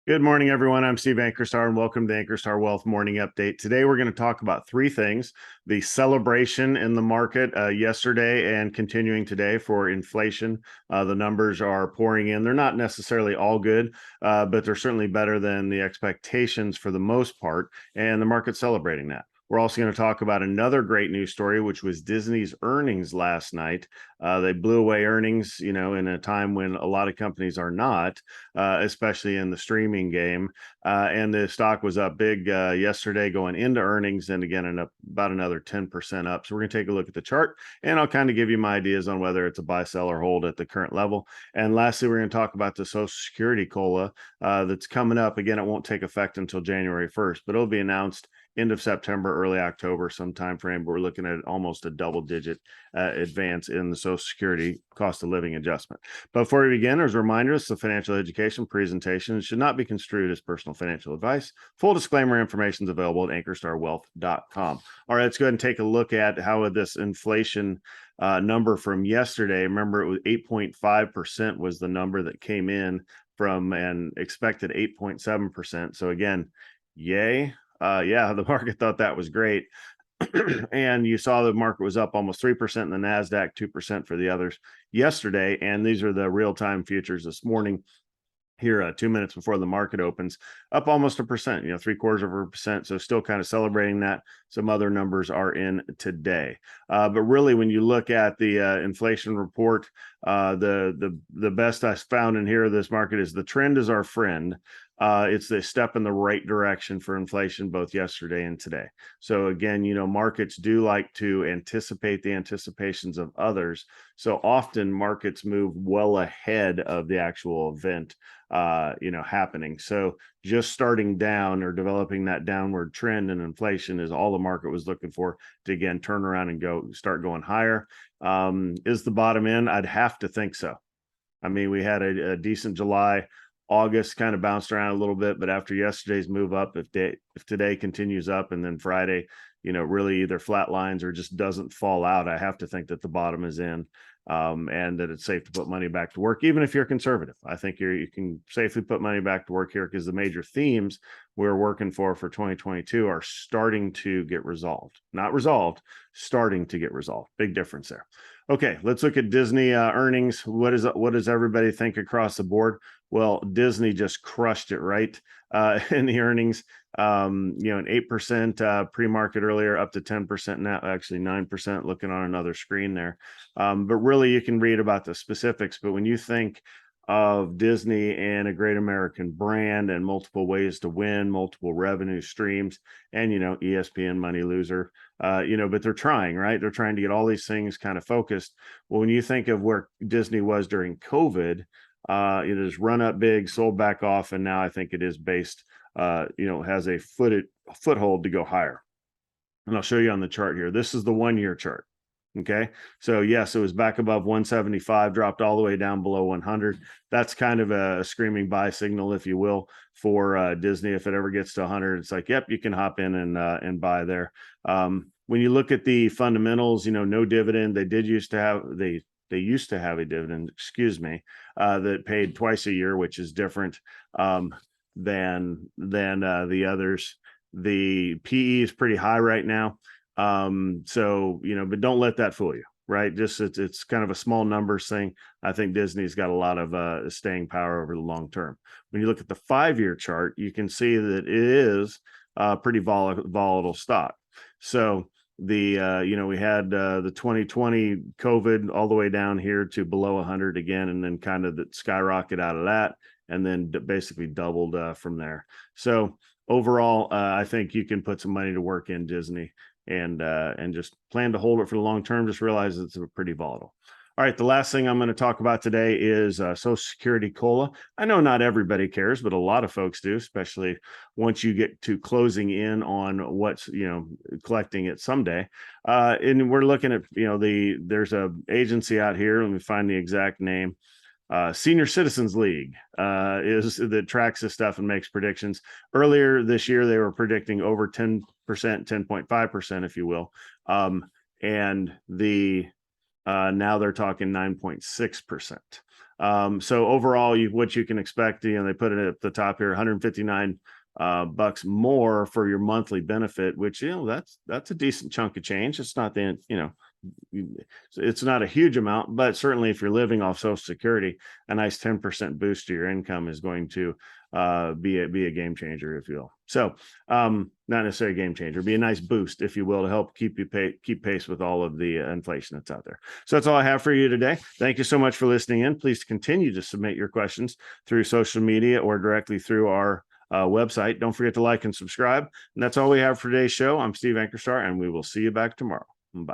Good morning, everyone. I'm Steve Ankerstar, and welcome to Ankerstar Wealth Morning Update. Today, we're going to talk about three things: the celebration in the market yesterday and continuing today for inflation. The numbers are pouring in. They're not necessarily all good, but they're certainly better than the expectations for the most part, and the market's celebrating that. We're also going to talk about another great news story, which was Disney's earnings last night. They blew away earnings, in a time when a lot of companies are not, especially in the streaming game. And the stock was up big yesterday going into earnings, and again, about another 10% up. So we're going to take a look at the chart, and I'll kind of give you my ideas on whether it's a buy, sell, or hold at the current level. And lastly, we're going to talk about the Social Security COLA that's coming up. Again, it won't take effect until January 1st, but it'll be announced end of September, early October, some time frame. But we're looking at almost a double-digit advance in the Social Security cost of living adjustment. But before we begin, as a reminder, this is a financial education presentation. It should not be construed as personal financial advice. Full disclaimer information is available at ankerstarwealth.com. All right, let's go ahead and take a look at how this inflation number from yesterday. Remember, it was 8.5% was the number that came in from an expected 8.7%. So again, yay. Yeah, the market thought that was great. And you saw the market was up almost 3% in the NASDAQ, 2% for the others yesterday. And these are the real-time futures this morning here 2 minutes before the market opens, up almost 1%, 0.75%. So still kind of celebrating that. Some other numbers are in today. But really, when you look at the inflation report, the best I found in here, this market is the trend is our friend. It's a step in the right direction for inflation both yesterday and today. So again, markets do like to anticipate the anticipations of others. So often markets move well ahead of the actual event happening. So just starting down or developing that downward trend in inflation is all the market was looking for to, again, turn around and start going higher. Is the bottom in? I'd have to think so. I mean, we had a decent July. August kind of bounced around a little bit, but after yesterday's move up, if today continues up and then Friday, really either flat lines or just doesn't fall out, I have to think that the bottom is in, and that it's safe to put money back to work, even if you're conservative. I think you can safely put money back to work here because the major themes we're working for 2022 are starting to get resolved. Not resolved, starting to get resolved. Big difference there. Okay, let's look at Disney earnings. What does everybody think across the board? Well, Disney just crushed it, right? In the earnings, an 8% pre-market earlier, up to 10% now, actually 9% looking on another screen there. But really, you can read about the specifics. But when you think of Disney and a great American brand and multiple ways to win, multiple revenue streams, and, ESPN money loser, but they're trying, right? They're trying to get all these things kind of focused. Well, when you think of where Disney was during COVID, it has run up big, sold back off, and now I think it is based, has a foothold to go higher. And I'll show you on the chart here. This is the 1-year chart. Okay, so yes, it was back above 175, dropped all the way down below 100. That's kind of a screaming buy signal, if you will, for Disney. If it ever gets to 100, it's like, yep, you can hop in and buy there. When you look at the fundamentals, no dividend. They used to have a dividend, that paid twice a year, which is different than the others. The PE is pretty high right now. But don't let that fool you, right? Just it's kind of a small numbers thing. I think Disney's got a lot of staying power over the long term. When you look at the 5-year chart, you can see that it is a pretty volatile stock. So we had the 2020 COVID all the way down here to below 100 again, and then kind of skyrocket out of that, and then basically doubled from there. So overall, I think you can put some money to work in Disney and just plan to hold it for the long term. Just realize it's pretty volatile. All right, the last thing I'm going to talk about today is Social Security COLA. I know not everybody cares, but a lot of folks do, especially once you get to closing in on what's, collecting it someday. And we're looking at, there's a agency out here. Let me find the exact name. Senior Citizens League is that tracks this stuff and makes predictions. Earlier this year, they were predicting over 10%, 10.5%, if you will. And now they're talking 9.6%. So overall, what you can expect, they put it at the top here, 159 bucks more for your monthly benefit, which, that's a decent chunk of change. It's not it's not a huge amount, but certainly if you're living off Social Security, a nice 10% boost to your income is going to be a game changer, if you will. So not necessarily a game changer, be a nice boost, if you will, to help keep pace with all of the inflation that's out there. So that's all I have for you today. Thank you so much for listening in. Please continue to submit your questions through social media or directly through our website. Don't forget to like and subscribe. And that's all we have for today's show. I'm Steve Ankerstar, and we will see you back tomorrow. Bye.